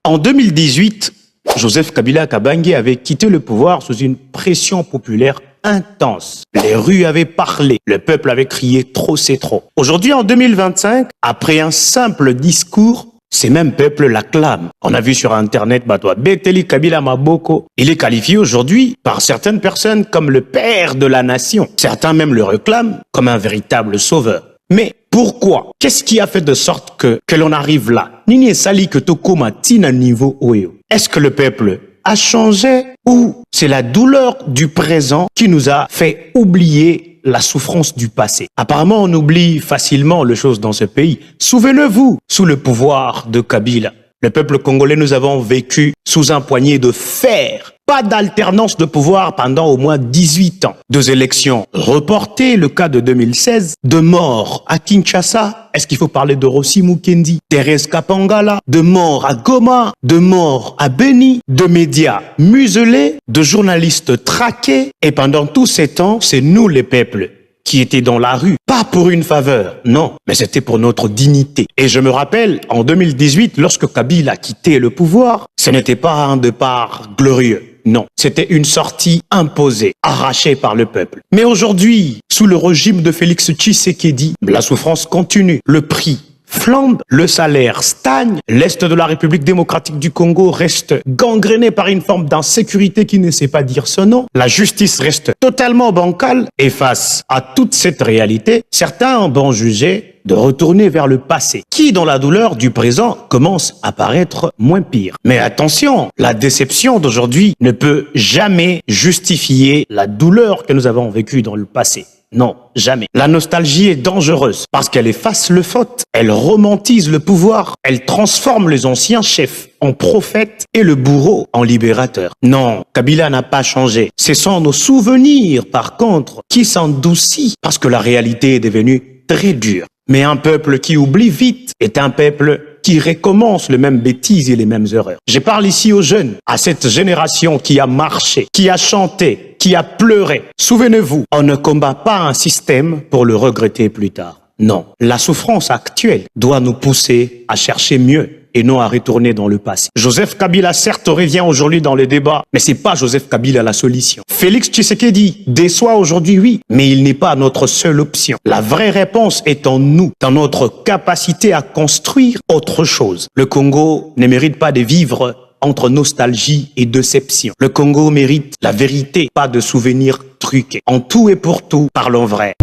En 2018, Joseph Kabila Kabange avait quitté le pouvoir sous une pression populaire intense. Les rues avaient parlé, le peuple avait crié « trop c'est trop ». Aujourd'hui, en 2025, après un simple discours, ces mêmes peuples l'acclament. On a vu sur Internet, Beteli Kabila Maboko. Il est qualifié aujourd'hui par certaines personnes comme le père de la nation. Certains même le réclament comme un véritable sauveur. Mais pourquoi? Qu'est-ce qui a fait de sorte que l'on arrive là? Nini Sali que Tokoma tina niveau oyo. Est-ce que le peuple a changé ou c'est la douleur du présent qui nous a fait oublier la souffrance du passé? Apparemment, on oublie facilement les choses dans ce pays. Souvenez-vous, sous le pouvoir de Kabila, le peuple congolais, nous avons vécu sous un poignet de fer. Pas d'alternance de pouvoir pendant au moins 18 ans. 2 élections reportées, le cas de 2016, de morts à Kinshasa. Est-ce qu'il faut parler de Rossi Mukendi, Thérèse Kapangala, de morts à Goma, de morts à Beni, de médias muselés, de journalistes traqués. Et pendant tous ces temps, c'est nous les peuples qui étaient dans la rue, pas pour une faveur, non, mais c'était pour notre dignité. Et je me rappelle, en 2018, lorsque Kabila a quitté le pouvoir, ce n'était pas un départ glorieux. Non, c'était une sortie imposée, arrachée par le peuple. Mais aujourd'hui, sous le régime de Félix Tshisekedi, la souffrance continue, le prix flambe, le salaire stagne, l'Est de la République démocratique du Congo reste gangréné par une forme d'insécurité qui ne sait pas dire son nom, la justice reste totalement bancale et face à toute cette réalité, certains ont jugé de retourner vers le passé, qui dans la douleur du présent commence à paraître moins pire. Mais attention, la déception d'aujourd'hui ne peut jamais justifier la douleur que nous avons vécue dans le passé. Non, jamais. La nostalgie est dangereuse parce qu'elle efface le faute, elle romantise le pouvoir, elle transforme les anciens chefs en prophètes et le bourreau en libérateur. Non, Kabila n'a pas changé. Ce sont nos souvenirs, par contre, qui s'endoucissent parce que la réalité est devenue très dure. Mais un peuple qui oublie vite est un peuple qui recommence les mêmes bêtises et les mêmes erreurs. Je parle ici aux jeunes, à cette génération qui a marché, qui a chanté, qui a pleuré. Souvenez-vous, on ne combat pas un système pour le regretter plus tard. Non, la souffrance actuelle doit nous pousser à chercher mieux et non à retourner dans le passé. Joseph Kabila, certes, revient aujourd'hui dans les débats, mais c'est pas Joseph Kabila la solution. Félix Tshisekedi déçoit aujourd'hui, oui, mais il n'est pas notre seule option. La vraie réponse est en nous, dans notre capacité à construire autre chose. Le Congo ne mérite pas de vivre entre nostalgie et déception. Le Congo mérite la vérité, pas de souvenirs truqués. En tout et pour tout, parlons vrai.